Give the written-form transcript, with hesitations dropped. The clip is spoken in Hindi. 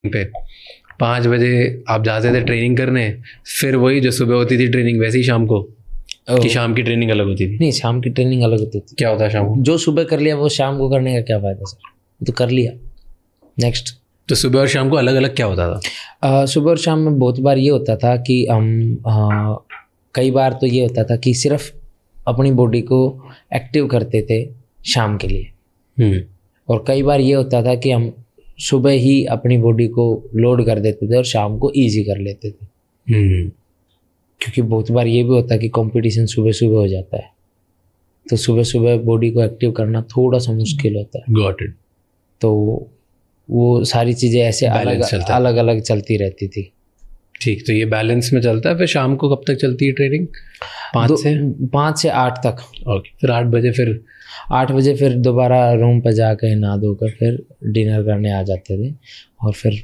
पे 5 बजे आप जाते थे ट्रेनिंग करने, फिर वही जो सुबह होती थी ट्रेनिंग वैसी शाम को, कि शाम की ट्रेनिंग अलग होती थी? नहीं, शाम की ट्रेनिंग अलग होती थी। क्या होता है शाम को? जो सुबह कर लिया वो शाम को करने का क्या फ़ायदा सर, तो कर लिया नेक्स्ट। तो सुबह और शाम को अलग अलग क्या होता था? सुबह और शाम में बहुत बार ये होता था कि हम कई बार तो ये होता था कि सिर्फ अपनी बॉडी को एक्टिव करते थे शाम के लिए, और कई बार ये होता था कि हम सुबह ही अपनी बॉडी को लोड कर देते थे और शाम को इजी कर लेते थे। क्योंकि बहुत बार ये भी होता है कि कंपटीशन सुबह सुबह हो जाता है, तो सुबह सुबह बॉडी को एक्टिव करना थोड़ा सा मुश्किल होता है। Got it. तो वो सारी चीज़ें ऐसे अलग अलग चलती रहती थी। ठीक, तो ये बैलेंस में चलता है। फिर शाम को कब तक चलती है ट्रेनिंग? 5 से 8 तक। ओके, फिर 8 बजे फिर दोबारा रूम पर जाकर नहा धोकर फिर डिनर करने आ जाते थे, और फिर